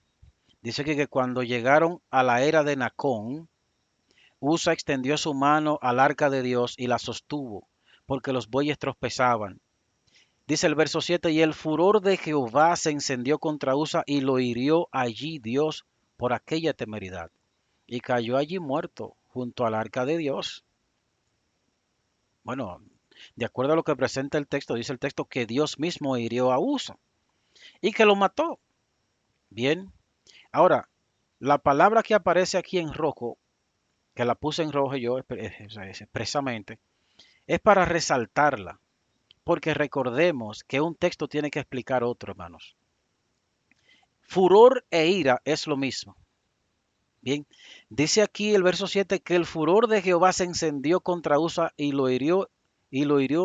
Dice que cuando llegaron a la era de Nacón, Usa extendió su mano al arca de Dios y la sostuvo, porque los bueyes tropezaban. Dice el verso 7, y el furor de Jehová se encendió contra Usa y lo hirió allí Dios por aquella temeridad. Y cayó allí muerto junto al arca de Dios. Bueno, de acuerdo a lo que presenta el texto, dice el texto que Dios mismo hirió a Usa y que lo mató. Bien, ahora, la palabra que aparece aquí en rojo, que la puse en rojo yo expresamente, es para resaltarla, porque recordemos que un texto tiene que explicar otro, hermanos. Furor e ira es lo mismo. Bien, dice aquí el verso 7 que el furor de Jehová se encendió contra Usa y lo hirió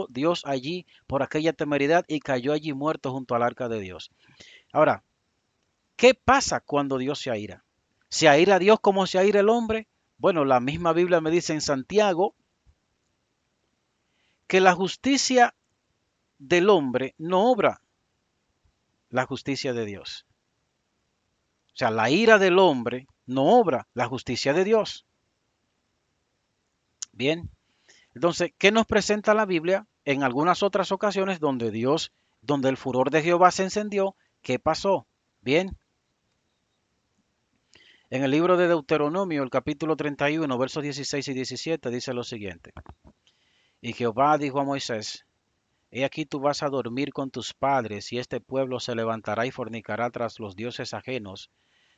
Dios allí por aquella temeridad y cayó allí muerto junto al arca de Dios. Ahora, ¿qué pasa cuando Dios se aira? ¿Se aira Dios como se aira el hombre? Bueno, la misma Biblia me dice en Santiago que la justicia del hombre no obra la justicia de Dios. O sea, la ira del hombre no obra la justicia de Dios. Bien, entonces, ¿qué nos presenta la Biblia? En algunas otras ocasiones donde el furor de Jehová se encendió, ¿qué pasó? Bien, en el libro de Deuteronomio, el capítulo 31, versos 16 y 17, dice lo siguiente. Y Jehová dijo a Moisés, he aquí tú vas a dormir con tus padres, y este pueblo se levantará y fornicará tras los dioses ajenos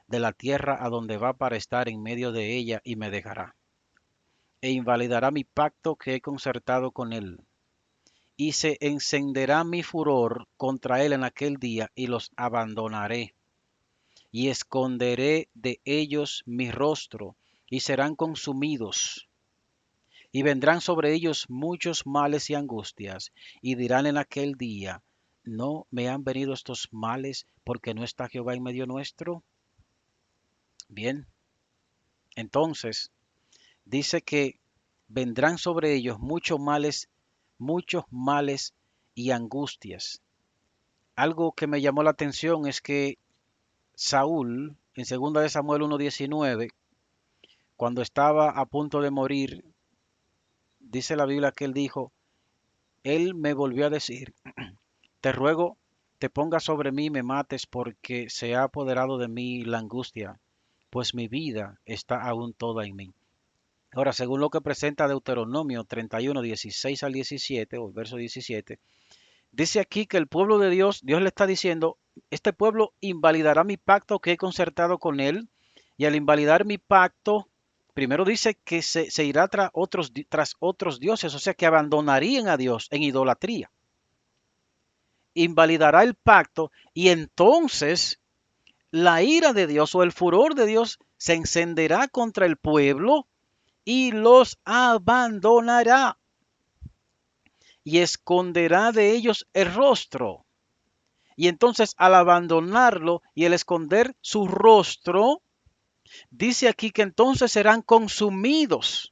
de la tierra a donde va para estar en medio de ella, y me dejará. E invalidará mi pacto que he concertado con él. Y se encenderá mi furor contra él en aquel día, y los abandonaré. Y esconderé de ellos mi rostro, y serán consumidos. Y vendrán sobre ellos muchos males y angustias, y dirán en aquel día, ¿no me han venido estos males porque no está Jehová en medio nuestro? Bien, entonces dice que vendrán sobre ellos muchos males y angustias. Algo que me llamó la atención es que Saúl, en 2 de Samuel 1:19, cuando estaba a punto de morir, dice la Biblia que él dijo, él me volvió a decir, te ruego, te pongas sobre mí y me mates porque se ha apoderado de mí la angustia, pues mi vida está aún toda en mí. Ahora, según lo que presenta Deuteronomio 31, 16 al 17, o el verso 17, dice aquí que el pueblo de Dios, Dios le está diciendo, este pueblo invalidará mi pacto que he concertado con él, y al invalidar mi pacto, primero dice que se irá tras otros dioses, o sea que abandonarían a Dios en idolatría. Invalidará el pacto y entonces la ira de Dios o el furor de Dios se encenderá contra el pueblo y los abandonará y esconderá de ellos el rostro. Y entonces al abandonarlo y el esconder su rostro, dice aquí que entonces serán consumidos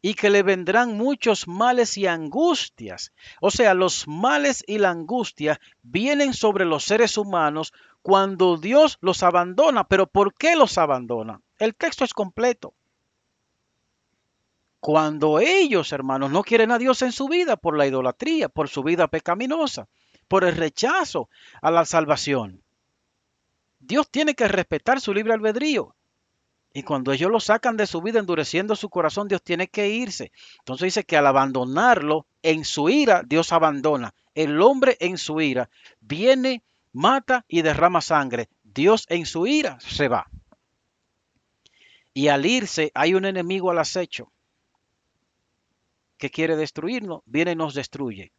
y que le vendrán muchos males y angustias. O sea, los males y la angustia vienen sobre los seres humanos cuando Dios los abandona. ¿Pero por qué los abandona? El texto es completo. Cuando ellos, hermanos, no quieren a Dios en su vida por la idolatría, por su vida pecaminosa, por el rechazo a la salvación. Dios tiene que respetar su libre albedrío. Y cuando ellos lo sacan de su vida endureciendo su corazón, Dios tiene que irse. Entonces dice que al abandonarlo, en su ira, Dios abandona. El hombre en su ira viene, mata y derrama sangre. Dios en su ira se va. Y al irse hay un enemigo al acecho que quiere destruirnos, viene y nos destruye.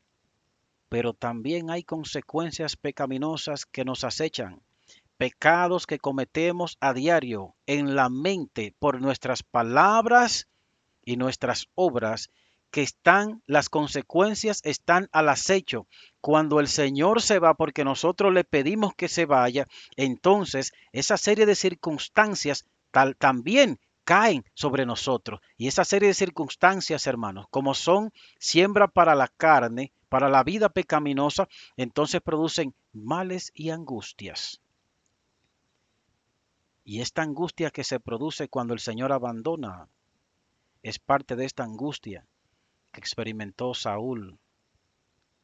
Pero también hay consecuencias pecaminosas que nos acechan. Pecados que cometemos a diario en la mente por nuestras palabras y nuestras obras, que las consecuencias están al acecho. Cuando el Señor se va porque nosotros le pedimos que se vaya, entonces esa serie de circunstancias también caen sobre nosotros. Y esa serie de circunstancias, hermanos, como son siembra para la carne, para la vida pecaminosa, entonces producen males y angustias. Y esta angustia que se produce cuando el Señor abandona es parte de esta angustia que experimentó Saúl,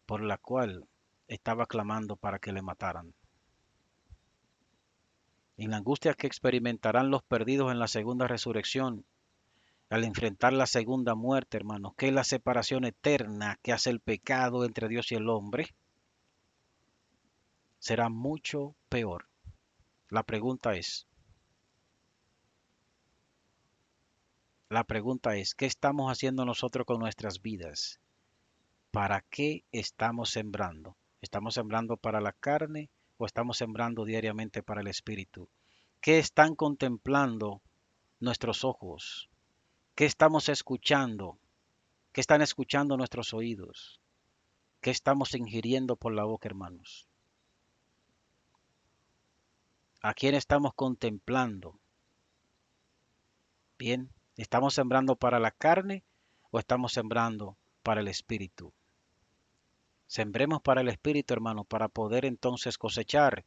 por la cual estaba clamando para que le mataran. En la angustia que experimentarán los perdidos en la segunda resurrección, al enfrentar la segunda muerte, hermanos, que es la separación eterna que hace el pecado entre Dios y el hombre, será mucho peor. La pregunta es, ¿qué estamos haciendo nosotros con nuestras vidas? ¿Para qué estamos sembrando? ¿Estamos sembrando para la carne o estamos sembrando diariamente para el espíritu? ¿Qué están contemplando nuestros ojos? ¿Qué estamos escuchando? ¿Qué están escuchando nuestros oídos? ¿Qué estamos ingiriendo por la boca, hermanos? ¿A quién estamos contemplando? Bien, ¿estamos sembrando para la carne o estamos sembrando para el espíritu? Sembremos para el espíritu, hermanos, para poder entonces cosechar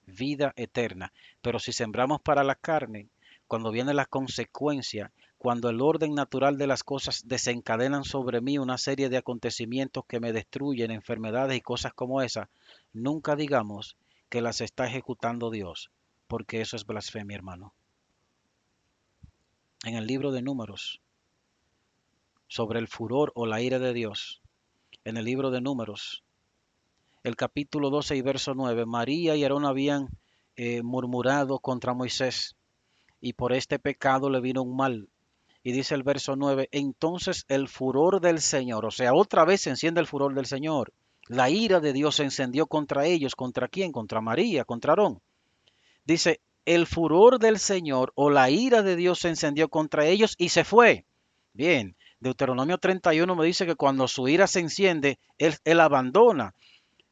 vida eterna. Pero si sembramos para la carne, cuando viene la consecuencia, cuando el orden natural de las cosas desencadenan sobre mí una serie de acontecimientos que me destruyen, enfermedades y cosas como esa, nunca digamos que las está ejecutando Dios, porque eso es blasfemia, hermano. En el libro de Números, sobre el furor o la ira de Dios, en el libro de Números, el capítulo 12 y verso 9, María y Aarón habían murmurado contra Moisés y por este pecado le vino un mal. Y dice el verso 9, entonces el furor del Señor, o sea, otra vez se enciende el furor del Señor. La ira de Dios se encendió contra ellos. ¿Contra quién? Contra María, contra Aarón. Dice, el furor del Señor o la ira de Dios se encendió contra ellos y se fue. Bien, Deuteronomio 31 me dice que cuando su ira se enciende, él abandona.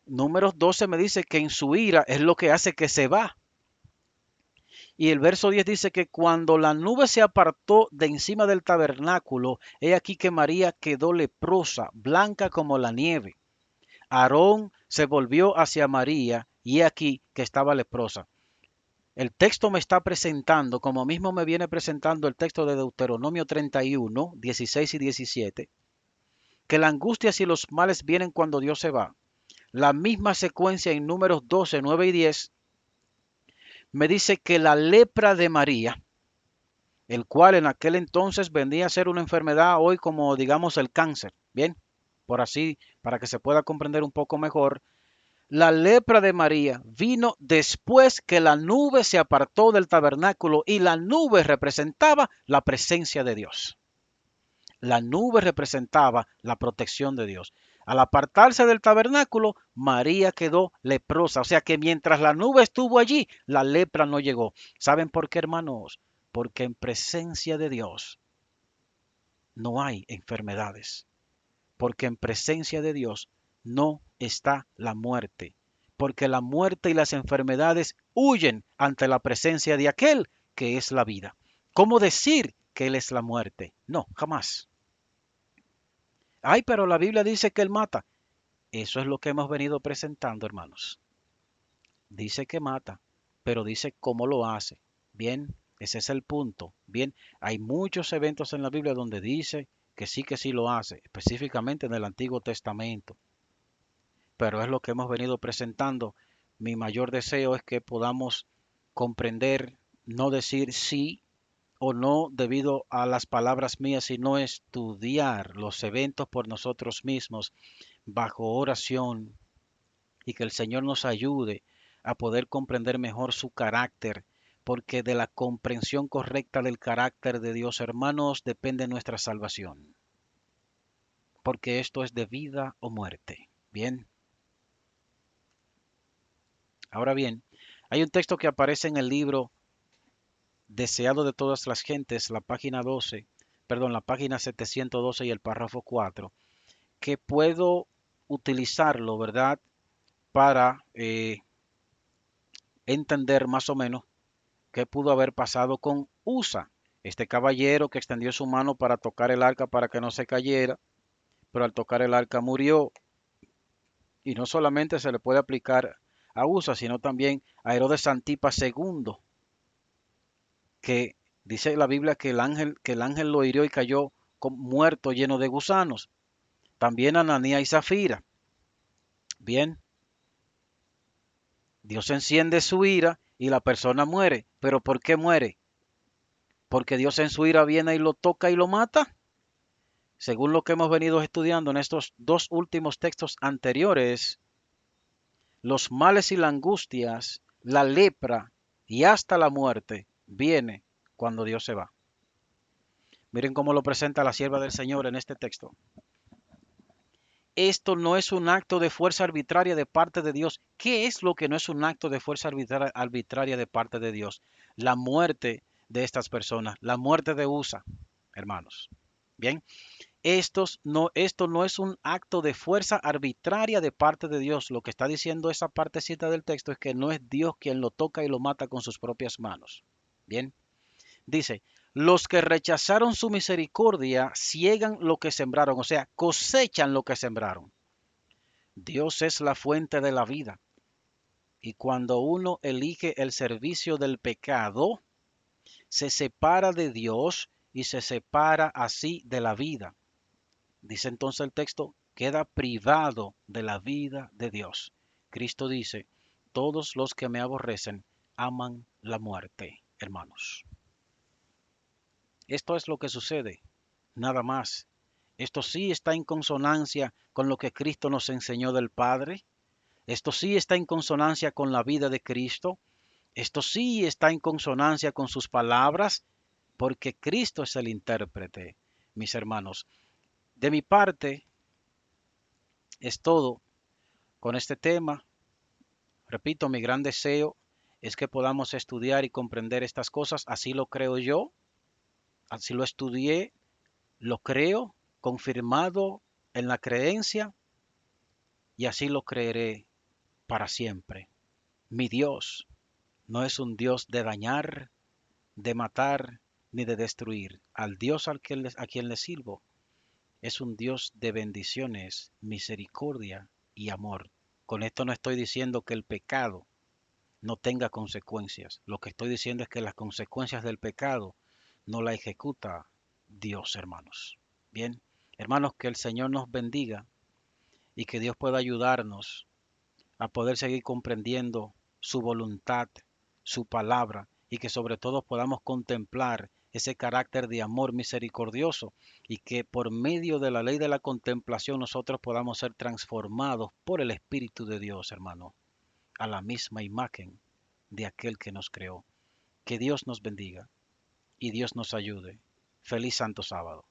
Números 12 me dice que en su ira es lo que hace que se va. Y el verso 10 dice que cuando la nube se apartó de encima del tabernáculo, he aquí que María quedó leprosa, blanca como la nieve. Aarón se volvió hacia María y he aquí que estaba leprosa. El texto me está presentando, como mismo me viene presentando el texto de Deuteronomio 31, 16 y 17, que la angustia y los males vienen cuando Dios se va. La misma secuencia en Números 12, 9 y 10 me dice que la lepra de María, el cual en aquel entonces vendría a ser una enfermedad hoy como digamos el cáncer, bien, por así, para que se pueda comprender un poco mejor, la lepra de María vino después que la nube se apartó del tabernáculo y la nube representaba la presencia de Dios. La nube representaba la protección de Dios. Al apartarse del tabernáculo, María quedó leprosa. O sea que mientras la nube estuvo allí, la lepra no llegó. ¿Saben por qué, hermanos? Porque en presencia de Dios no hay enfermedades. Porque en presencia de Dios no está la muerte. Porque la muerte y las enfermedades huyen ante la presencia de aquel que es la vida. ¿Cómo decir que Él es la muerte? No, jamás. Ay, pero la Biblia dice que Él mata. Eso es lo que hemos venido presentando, hermanos. Dice que mata, pero dice cómo lo hace. Bien, ese es el punto. Bien, hay muchos eventos en la Biblia donde dice que sí lo hace, específicamente en el Antiguo Testamento, pero es lo que hemos venido presentando. Mi mayor deseo es que podamos comprender, no decir sí o no debido a las palabras mías, sino estudiar los eventos por nosotros mismos bajo oración y que el Señor nos ayude a poder comprender mejor su carácter, porque de la comprensión correcta del carácter de Dios, hermanos, depende nuestra salvación, porque esto es de vida o muerte. Bien, ahora bien, hay un texto que aparece en el libro Deseado de todas las gentes, la página 12, perdón, la página 712 y el párrafo 4, que puedo utilizarlo, ¿verdad? Para entender más o menos qué pudo haber pasado con Usa, este caballero que extendió su mano para tocar el arca para que no se cayera, pero al tocar el arca murió. Y no solamente se le puede aplicar a Usa, sino también a Herodes Antipas II, que dice la Biblia que el ángel lo hirió y cayó muerto, lleno de gusanos. También a Ananías y Zafira. Bien, Dios enciende su ira y la persona muere. ¿Pero por qué muere? Porque Dios en su ira viene y lo toca y lo mata. Según lo que hemos venido estudiando en estos dos últimos textos anteriores, los males y las angustias, la lepra y hasta la muerte viene cuando Dios se va. Miren cómo lo presenta la sierva del Señor en este texto. Esto no es un acto de fuerza arbitraria de parte de Dios. ¿Qué es lo que no es un acto de fuerza arbitraria de parte de Dios? La muerte de estas personas, la muerte de Usa, hermanos. Bien, esto no es un acto de fuerza arbitraria de parte de Dios. Lo que está diciendo esa partecita del texto es que no es Dios quien lo toca y lo mata con sus propias manos. Bien, dice, los que rechazaron su misericordia ciegan lo que sembraron, o sea, cosechan lo que sembraron. Dios es la fuente de la vida. Y cuando uno elige el servicio del pecado, se separa de Dios y se separa así de la vida. Dice entonces el texto, queda privado de la vida de Dios. Cristo dice, todos los que me aborrecen aman la muerte, hermanos. Esto es lo que sucede, nada más. Esto sí está en consonancia con lo que Cristo nos enseñó del Padre. Esto sí está en consonancia con la vida de Cristo. Esto sí está en consonancia con sus palabras, porque Cristo es el intérprete, mis hermanos. De mi parte, es todo con este tema. Repito, mi gran deseo es que podamos estudiar y comprender estas cosas. Así lo creo yo, así lo estudié, lo creo, confirmado en la creencia, y así lo creeré para siempre. Mi Dios no es un Dios de dañar, de matar, ni de destruir. Al Dios a quien le sirvo es un Dios de bendiciones, misericordia y amor. Con esto no estoy diciendo que el pecado no tenga consecuencias. Lo que estoy diciendo es que las consecuencias del pecado no la ejecuta Dios, hermanos. Bien, hermanos, que el Señor nos bendiga y que Dios pueda ayudarnos a poder seguir comprendiendo su voluntad, su palabra, y que sobre todo podamos contemplar ese carácter de amor misericordioso y que por medio de la ley de la contemplación nosotros podamos ser transformados por el Espíritu de Dios, hermano, a la misma imagen de aquel que nos creó. Que Dios nos bendiga y Dios nos ayude. Feliz Santo Sábado.